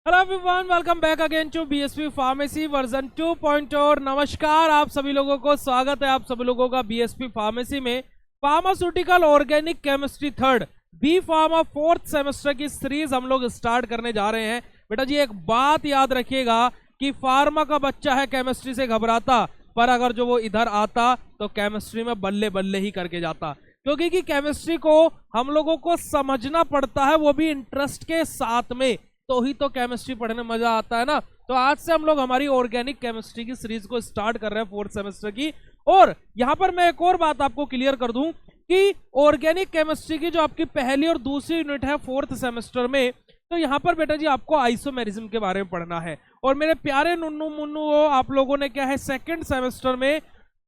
Hello everyone, welcome back again to BSP pharmacy version 2.0 और नमस्कार आप सभी लोगों को, स्वागत है आप सभी लोगों का बीएसपी फार्मेसी में। Pharmaceutical organic chemistry third B pharma fourth semester की सीरीज हम लोग स्टार्ट करने जा रहे हैं। बेटा जी एक बात याद रखिएगा कि फार्मा का बच्चा है केमिस्ट्री से घबराता, पर अगर जो वो इधर आता तो केमिस्ट्री में बल्ले बल्ले ही करके जाता, क्योंकि कि केमिस्ट्री को हम लोगों को समझना पड़ता है, वो भी इंटरेस्ट के साथ में, तो ही तो केमिस्ट्री पढ़ने में मजा आता है ना। तो आज से हम लोग हमारी ऑर्गेनिक केमिस्ट्री की सीरीज को स्टार्ट कर रहे हैं फोर्थ सेमेस्टर की। और यहां पर मैं एक और बात आपको क्लियर कर दूं कि ऑर्गेनिक केमिस्ट्री की जो आपकी पहली और दूसरी यूनिट है फोर्थ सेमेस्टर में, तो यहाँ पर बेटा जी आपको आइसोमेरिज्म के बारे में पढ़ना है। और मेरे प्यारे नुन्नू मुन्नू, आप लोगों ने क्या है सेकेंड सेमेस्टर में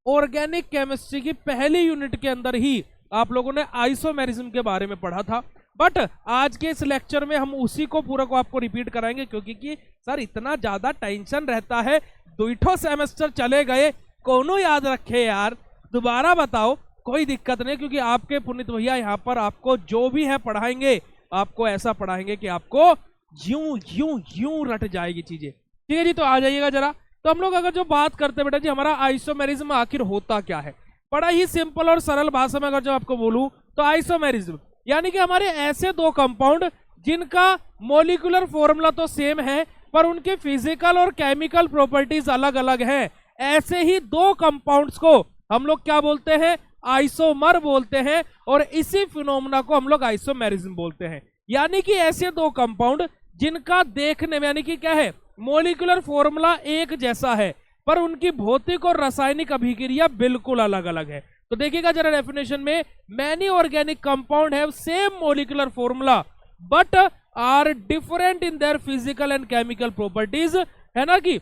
ऑर्गेनिक केमिस्ट्री की पहली यूनिट के अंदर ही आप लोगों ने आइसोमेरिज्म के बारे में पढ़ा था। बट आज के इस लेक्चर में हम उसी को पूरा को आपको रिपीट कराएंगे, क्योंकि कि सर इतना ज्यादा टेंशन रहता है, दुइठो सेमेस्टर चले गए, कौनो याद रखे यार, दोबारा बताओ। कोई दिक्कत नहीं, क्योंकि आपके पुनीत भैया यहाँ पर आपको जो भी है पढ़ाएंगे, आपको ऐसा पढ़ाएंगे कि आपको यूं यूं यूं रट जाएगी चीजें। ठीक है जी, तो आ जाइएगा जरा। तो हम लोग अगर जो बात करते हैं बेटा जी, हमारा आइसोमेरिज्म आखिर होता क्या है, बड़ा ही सिंपल और सरल भाषा में अगर जो आपको बोलूं तो आइसोमेरिज्म यानी कि हमारे ऐसे दो कंपाउंड जिनका मॉलिक्यूलर फॉर्मूला तो सेम है, पर उनके फिजिकल और केमिकल प्रॉपर्टीज अलग अलग हैं, ऐसे ही दो कंपाउंड्स को हम लोग क्या बोलते हैं, आइसोमर बोलते हैं। और इसी फिनोमेना को हम लोग आइसोमेरिज्म बोलते हैं। यानी कि ऐसे दो कंपाउंड जिनका देखने में यानी कि क्या है, मॉलिक्यूलर फॉर्मूला एक जैसा है, पर उनकी भौतिक और रासायनिक अभिक्रिया बिल्कुल अलग अलग है। तो देखिएगा जरा डेफिनेशन में, many organic compound have same molecular formula but are different in their physical and chemical properties. है ना कि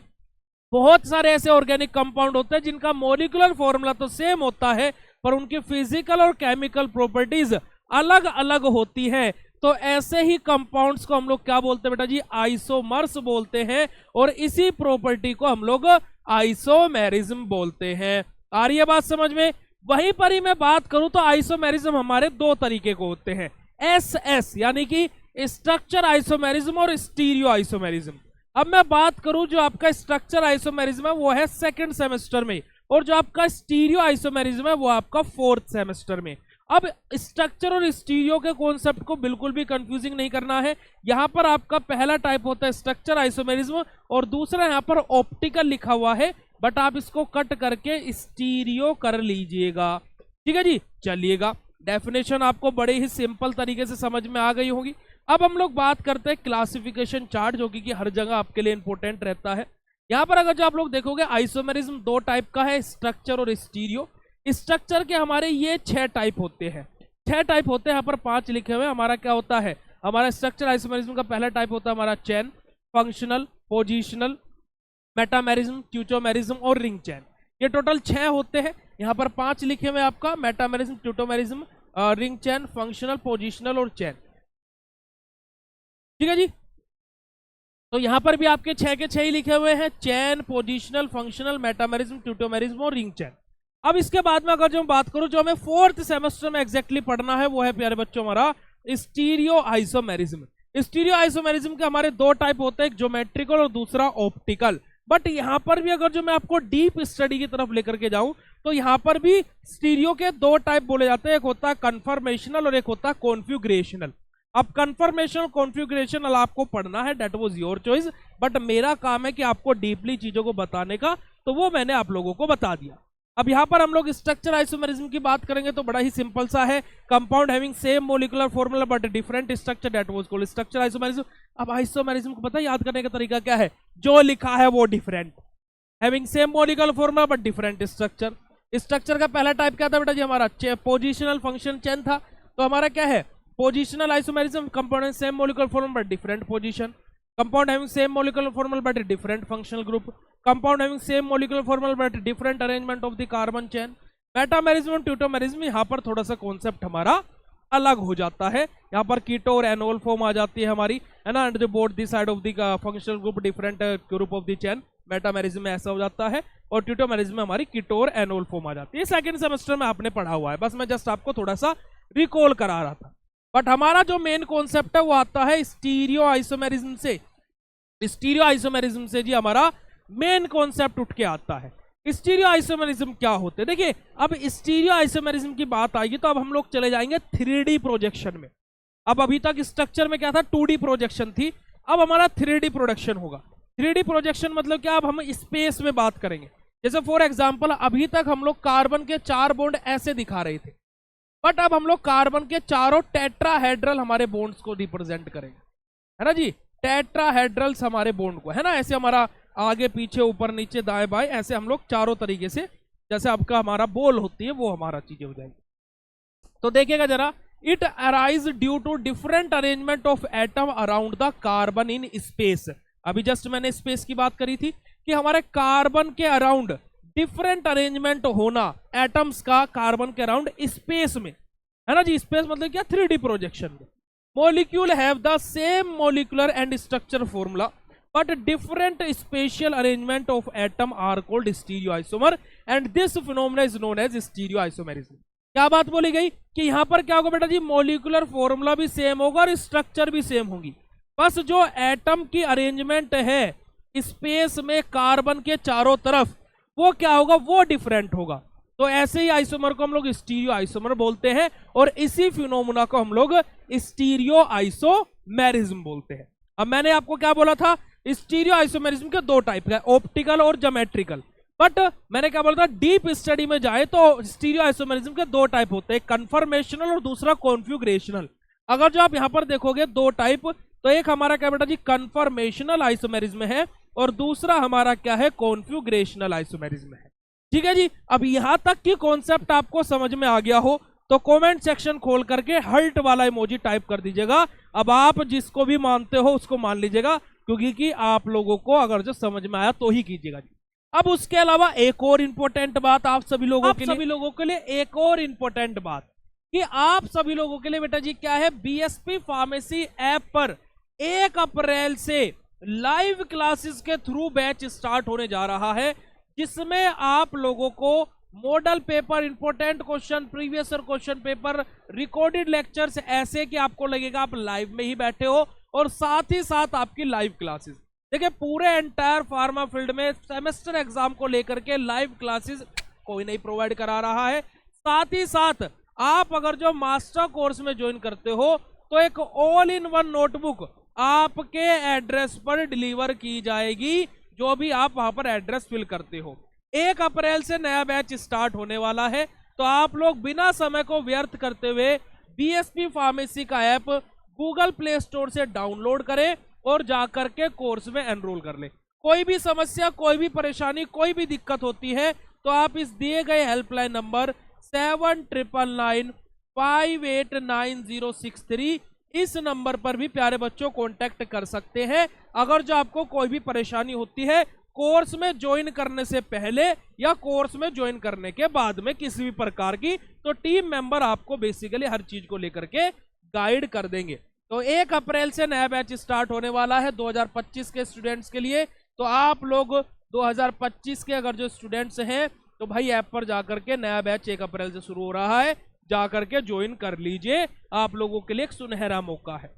बहुत सारे ऐसे ऑर्गेनिक कंपाउंड होते हैं जिनका मॉलिक्यूलर फॉर्मूला तो सेम होता है, पर उनकी फिजिकल और केमिकल प्रॉपर्टीज अलग अलग होती हैं। तो ऐसे ही कंपाउंड्स को हम लोग क्या बोलते हैं बेटा जी, आइसोमर्स बोलते हैं, और इसी प्रॉपर्टी को हम लोग आइसोमेरिज्म बोलते हैं। आ रही है बात समझ में? वहीं पर ही मैं बात करूं तो आइसोमेरिज्म हमारे दो तरीके को होते हैं, एस यानी कि स्ट्रक्चर आइसोमेरिज्म और स्टीरियो आइसोमेरिज्म। अब मैं बात करूं जो आपका स्ट्रक्चर आइसोमेरिज्म है वो है सेकंड सेमेस्टर में, और जो आपका स्टीरियो आइसोमेरिज्म है वो आपका फोर्थ सेमेस्टर में। अब स्ट्रक्चर और स्टीरियो के कॉन्सेप्ट को बिल्कुल भी कंफ्यूजिंग नहीं करना है। यहां पर आपका पहला टाइप होता है स्ट्रक्चर आइसोमेरिज्म, और दूसरा यहां पर ऑप्टिकल लिखा हुआ है, बट आप इसको कट करके स्टीरियो कर लीजिएगा। ठीक है जी, चलिएगा। डेफिनेशन आपको बड़े ही सिंपल तरीके से समझ में आ गई होगी। अब हम लोग बात करते हैं क्लासिफिकेशन चार्ट, जो कि हर जगह आपके लिए इंपॉर्टेंट रहता है। यहां पर अगर जो आप लोग देखोगे आइसोमेरिज्म दो टाइप का है, स्ट्रक्चर और स्टीरियो। स्ट्रक्चर के हमारे ये 6 टाइप होते हैं, 6 टाइप होते हैं, यहाँ पर 5 लिखे हुए हैं। हमारा क्या होता है, हमारा स्ट्रक्चर आइसोमेरिज्म का पहला टाइप होता है हमारा चैन, फंक्शनल, पोजिशनल, मेटामेरिज्म, ट्यूटोमेरिज्म और रिंग चैन। ये टोटल 6 होते हैं। यहाँ पर 5 लिखे हुए आपका metamerism, tautomerism, ring chain, functional, positional और चैन। ठीक है जी, तो यहां पर भी आपके 6 के 6 ही लिखे हुए हैं, चैन, पोजिशनल, फंक्शनल, मेटामेरिज्म, ट्यूटोमेरिज्म और रिंग चैन। अब इसके बाद में अगर जो बात करूं, जो हमें फोर्थ सेमेस्टर में एग्जैक्टली पढ़ना है वो है प्यारे बच्चों हमारा स्टीरियो आइसोमेरिज्म। स्टीरियो आइसोमेरिज्म के हमारे 2 टाइप होते हैं, एक ज्योमेट्रिकल और दूसरा ऑप्टिकल। बट यहां पर भी अगर जो मैं आपको डीप स्टडी की तरफ लेकर के जाऊं तो यहां पर भी स्टीरियो के 2 टाइप बोले जाते हैं, एक होता है कन्फर्मेशनल और एक होता है कॉन्फ़िगरेशनल। अब कन्फर्मेशनल कॉन्फ़िगरेशनल आपको पढ़ना है, that was your choice, but मेरा काम है कि आपको डीपली चीजों को बताने का, तो वो मैंने आप लोगों को बता दिया। अब यहां पर हम लोग स्ट्रक्चर आइसोमेरिज्म की बात करेंगे तो बड़ा ही सिंपल सा है, compound having same molecular formula but different structure, that was called structure isomerism. अब आइसोमेरिज्म को पता है याद करने का तरीका क्या है, जो लिखा है वो different, having same molecular formula but different structure. Structure का पहला टाइप क्या था बेटा जी, हमारा पोजिशनल फंक्शन चैन था। तो हमारा क्या है, positional isomerism, compound same molecular formula but different position, compound having same molecular formula but a different functional group, compound having same molecular formula but different arrangement of the carbon chain, metamerism और ट्यूटोमेरिज्म। यहाँ पर थोड़ा सा concept हमारा अलग हो जाता है, यहाँ पर कीटो और एनोल फॉर्म आ जाती है हमारी, है ना, and both the side of the functional group different group of the chain. Metamerism में ऐसा हो जाता है, और ट्यूटोमेरिज्म में हमारी कीटो और एनोल फॉर्म आ जाती है। सेकंड सेमेस्टर में आपने पढ़ा हुआ है, बस मैं जस्ट आपको थोड़ा सा रिकॉल करा रहा था। बट हमारा जो मेन कॉन्सेप्ट है वो आता है स्टीरियो आइसोमेरिज्म से। स्टीरियो आइसोमेरिज्म से जी हमारा मेन कॉन्सेप्ट उठ के आता है। स्टीरियो आइसोमेरिज्म क्या होते हैं? देखिए, अब स्टीरियो आइसोमेरिज्म की बात आएगी तो अब हम लोग चले जाएंगे 3D प्रोजेक्शन में। अब अभी तक स्ट्रक्चर में क्या था, 2D प्रोजेक्शन थी, अब हमारा 3D प्रोजेक्शन होगा। 3D प्रोजेक्शन मतलब क्या, अब हम स्पेस में बात करेंगे। जैसे फॉर एग्जांपल अभी तक हम लोग कार्बन के 4 बॉन्ड ऐसे दिखा रहे थे, बट अब हम लोग कार्बन के चारों टेट्राहेड्रल हमारे बॉन्ड्स को रिप्रेजेंट करेंगे, है ना जी। टेट्राहेड्रल्स हमारे बॉन्ड को, है ना, ऐसे हमारा आगे पीछे ऊपर नीचे दाएं बाएं, ऐसे हम लोग चारों तरीके से, जैसे आपका हमारा बोल होती है वो हमारा चीजें हो जाएगी। तो देखिएगा जरा, it arise due to different arrangement of atom around the carbon in space. अभी जस्ट मैंने स्पेस की बात करी थी कि हमारे कार्बन के अराउंड डिफरेंट अरेंजमेंट होना एटम्स का कार्बन के अराउंड स्पेस में, है ना जी। स्पेस मतलब क्या, 3D प्रोजेक्शन में। Molecule have the same molecular and structure formula but different spatial arrangement of atom are called stereoisomer and this phenomenon is known as stereoisomerism। क्या बात बोली गई कि यहां पर क्या होगा बेटा जी, मॉलिक्यूलर फॉर्मूला भी सेम होगा और स्ट्रक्चर भी सेम होगी, बस जो एटम की अरेंजमेंट है स्पेस में कार्बन के चारों तरफ वो क्या होगा, वो डिफरेंट होगा। तो ऐसे ही आइसोमर को हम लोग स्टीरियो आइसोमर बोलते हैं और इसी फिनोमेना को हम लोग स्टीरियो आइसोमेरिज्म बोलते हैं। अब मैंने आपको क्या बोला था, स्टीरियो आइसोमेरिज्म के 2 टाइप है, ऑप्टिकल और ज्योमेट्रिकल। बट मैंने क्या बोला था, डीप स्टडी में जाए तो स्टीरियो आइसोमेरिज्म के 2 टाइप होते हैं, कन्फर्मेशनल और दूसरा कॉन्फिगरेशनल। अगर जो आप यहां पर देखोगे 2 टाइप, तो एक हमारा क्या बेटा जी कन्फर्मेशनल आइसोमेरिज्म है और दूसरा हमारा क्या है, कॉन्फिगरेशनल आइसोमेरिज्म है। ठीक है जी। अब यहां तक की कॉन्सेप्ट आपको समझ में आ गया हो तो कमेंट सेक्शन खोल करके हर्ट वाला इमोजी टाइप कर दीजिएगा। अब आप जिसको भी मानते हो उसको मान लीजिएगा, क्योंकि कि आप लोगों को अगर जो समझ में आया तो ही कीजिएगा जी। अब उसके अलावा एक और इंपॉर्टेंट बात आप सभी लोगों के लिए एक और इंपॉर्टेंट बात कि आप सभी लोगों के लिए बेटा जी क्या है, बीएसपी फार्मेसी ऐप पर 1 अप्रैल से लाइव क्लासेस के थ्रू बैच स्टार्ट होने जा रहा है, जिसमें आप लोगों को model paper, important question, previous year question paper, recorded lectures ऐसे कि आपको लगेगा आप लाइव में ही बैठे हो और साथ ही साथ आपकी लाइव क्लासेस। देखिए, पूरे एंटायर फार्मा फील्ड में सेमेस्टर एग्जाम को लेकर के लाइव क्लासेस कोई नहीं प्रोवाइड करा रहा है। साथ ही साथ आप अगर जो मास्टर कोर्स में ज्वाइन करते हो तो एक ऑल इन वन नोटबुक आपके एड्रेस पर डिलीवर की जाएगी, जो भी आप वहां पर एड्रेस फिल करते हो। 1 अप्रैल से नया बैच स्टार्ट होने वाला है, तो आप लोग बिना समय को व्यर्थ करते हुए बीएसपी फार्मेसी का ऐप गूगल प्ले स्टोर से डाउनलोड करें और जाकर के कोर्स में एनरोल कर ले। कोई भी समस्या, कोई भी परेशानी, कोई भी दिक्कत होती है तो आप इस दिए गए हेल्पलाइन नंबर 7999589063 इस नंबर पर भी प्यारे बच्चों कांटेक्ट कर सकते हैं। अगर जो आपको कोई भी परेशानी होती है कोर्स में ज्वाइन करने से पहले या कोर्स में ज्वाइन करने के बाद में किसी भी प्रकार की, तो टीम मेंबर आपको बेसिकली हर चीज को लेकर के गाइड कर देंगे। तो 1 अप्रैल से नया बैच स्टार्ट होने वाला है 2025 के स्टूडेंट्स के लिए। तो आप लोग 2025 के अगर जो स्टूडेंट्स हैं तो भाई ऐप पर जाकर के नया बैच 1 अप्रैल से शुरू हो रहा है, जाकर के ज्वाइन कर लीजिए, आप लोगों के लिए एक सुनहरा मौका है।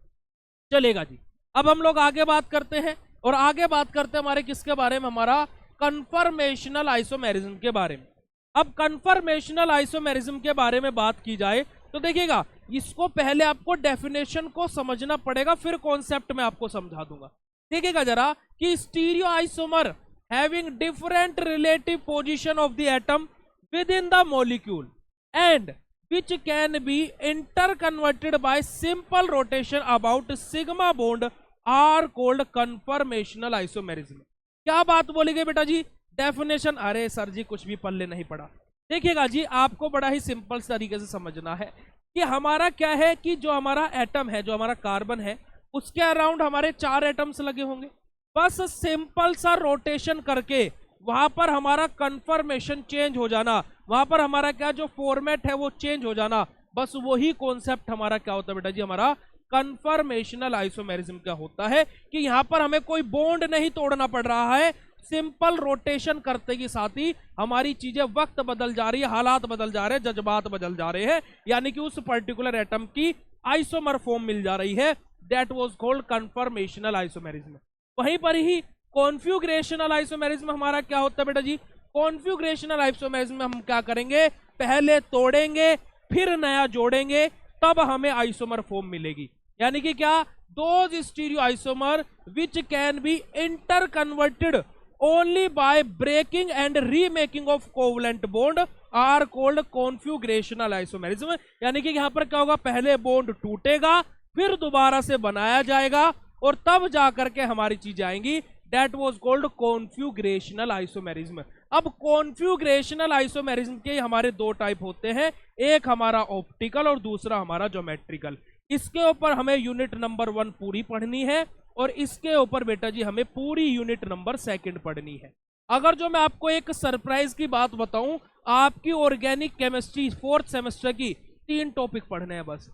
चलेगा जी, अब हम लोग आगे बात करते हैं और आगे बात करते हैं हमारे किसके बारे में, हमारा कन्फर्मेशनल आइसोमेरिज्म के बारे में। अब कन्फर्मेशनल आइसोमेरिज्म के बारे में बात की जाए तो देखिएगा, इसको पहले आपको डेफिनेशन को समझना पड़ेगा, फिर कॉन्सेप्ट में आपको समझा दूंगा। देखिएगा जरा कि stereo isomer having different relative position of the atom with in the molecule and which can be interconverted by simple rotation about sigma bond are called conformational isomerism। क्या बात बोली गई बेटा जी, डेफिनेशन, अरे सर जी कुछ भी पल्ले नहीं पड़ा। देखिएगा जी, आपको बड़ा ही सिंपल तरीके से समझना है कि हमारा क्या है कि जो हमारा एटम है, जो हमारा कार्बन है, उसके अराउंड हमारे 4 एटम्स लगे होंगे। बस सिंपल सा रोटेशन करके वहां पर हमारा कन्फर्मेशन चेंज हो जाना, वहां पर हमारा क्या जो फॉर्मेट है वो चेंज हो जाना, बस वही कॉन्सेप्ट हमारा क्या होता है बेटा जी, हमारा कन्फर्मेशनल आइसोमेरिज्म क्या होता है कि यहां पर हमें कोई बॉन्ड नहीं तोड़ना पड़ रहा है, सिंपल रोटेशन करते के साथ ही हमारी चीजें, वक्त बदल जा रही है, हालात बदल जा रहे हैं, जज्बात बदल जा रहे हैं, यानी कि उस पर्टिकुलर एटम की आइसोमर फॉर्म मिल जा रही है। That was called conformational isomerism. वहीं पर ही कॉन्फ़िगरेशनल आइसोमेरिज्म हमारा क्या होता है बेटा जी? कॉन्फ़िगरेशनल आइसोमेरिज्म में हम क्या करेंगे, पहले तोड़ेंगे फिर नया जोड़ेंगे, तब हमें आइसोमर फॉर्म मिलेगी। यानी कि क्या, those stereo isomer which can be interconverted only by breaking and remaking of covalent bond are called configurational isomerism. यानी कि यहां पर क्या होगा, पहले बॉन्ड टूटेगा फिर दोबारा से बनाया जाएगा और तब जाकर के हमारी चीज आएंगी, that was called configurational isomerism. अब कॉन्फ़िगरेशनल आइसोमेरिज्म के हमारे दो टाइप होते हैं, एक हमारा ऑप्टिकल और दूसरा हमारा ज्योमेट्रिकल। इसके ऊपर हमें यूनिट नंबर 1 पूरी पढ़नी है और इसके ऊपर बेटा जी हमें पूरी यूनिट नंबर 2 पढ़नी है। अगर जो मैं आपको एक सरप्राइज की बात बताऊं, आपकी ऑर्गेनिक केमिस्ट्री 4th सेमेस्टर की 3 टॉपिक पढ़ने हैं बस,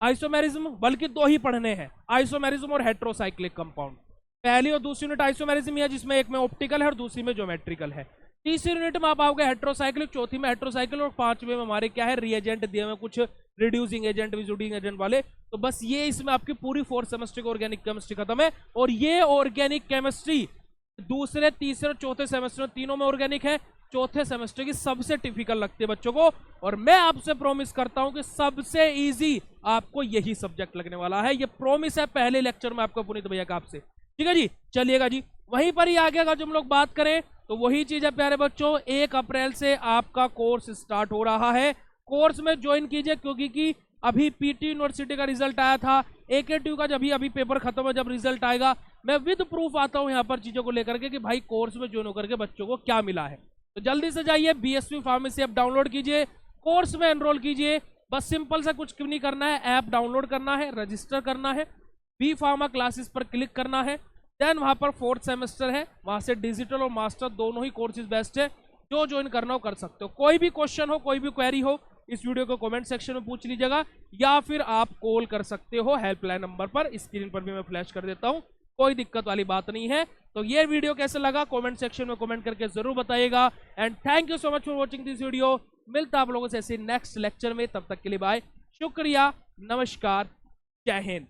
आइसोमेरिज्म, बल्कि 2 ही पढ़ने हैं, आइसोमेरिज्म और हेट्रोसाइक्लिक कंपाउंड। पहली और दूसरी यूनिट आइसोमेरिज्म है, जिसमें एक में ऑप्टिकल है और दूसरी में ज्योमेट्रिकल है। तीसरी यूनिट में आप आओगे हेट्रोसाइक्लिक, चौथी में हेट्रोसाइक्लिक और 5वें में हमारे क्या है, रिएजेंट दिए हुए कुछ रिड्यूसिंग एजेंट, विजुडिंग एजेंट वाले। तो बस ये इसमें आपकी पूरी 4th सेमेस्टर की ऑर्गेनिक केमिस्ट्री खत्म है। और ये ऑर्गेनिक केमिस्ट्री दूसरे, तीसरे और चौथे सेमेस्टर तीनों में ऑर्गेनिक है, चौथे सेमेस्टर की सबसे टिपिकल लगती है बच्चों को। और मैं आपसे प्रॉमिस करता हूं कि सबसे इजी आपको यही सब्जेक्ट लगने वाला है, ये प्रॉमिस है पहले लेक्चर में आपका पुनीत भैया का आपसे। ठीक है जी, चलिएगा जी, वहीं पर ही आगे अगर जो हम लोग बात करें तो वही चीज है प्यारे बच्चों, 1 अप्रैल से आपका कोर्स स्टार्ट हो रहा है। कोर्स में ज्वाइन कीजिए, क्योंकि कि अभी पीटी यूनिवर्सिटी का रिजल्ट आया था, AKTU का जब अभी पेपर खत्म है, जब रिजल्ट आएगा मैं विद प्रूफ आता हूं यहाँ पर चीजों को लेकर के कि भाई कोर्स में ज्वाइन होकर के बच्चों को क्या मिला है। तो जल्दी से जाइए BSP फार्मेसी ऐप डाउनलोड कीजिए, कोर्स में एनरोल कीजिए। बस सिंपल सा कुछ नहीं करना है, ऐप डाउनलोड करना है, रजिस्टर करना है, बी फार्मा क्लासेस पर क्लिक करना है, देन वहां पर 4th सेमेस्टर है, वहां से डिजिटल और मास्टर दोनों ही कोर्सेज बेस्ट है, जो ज्वाइन करना हो कर सकते हो। कोई भी क्वेश्चन हो, कोई भी क्वेरी हो, इस वीडियो को कमेंट सेक्शन में पूछ लीजिएगा, या फिर आप कॉल कर सकते हो हेल्पलाइन नंबर पर, स्क्रीन पर भी मैं फ्लैश कर देता हूं, कोई दिक्कत वाली बात नहीं है। तो ये वीडियो कैसे लगा कमेंट सेक्शन में कमेंट करके जरूर बताइएगा। And thank you so much for watching this video. मिलता है आप लोगों से ऐसे नेक्स्ट लेक्चर में, तब तक के लिए बाय, शुक्रिया, नमस्कार, जय हिंद।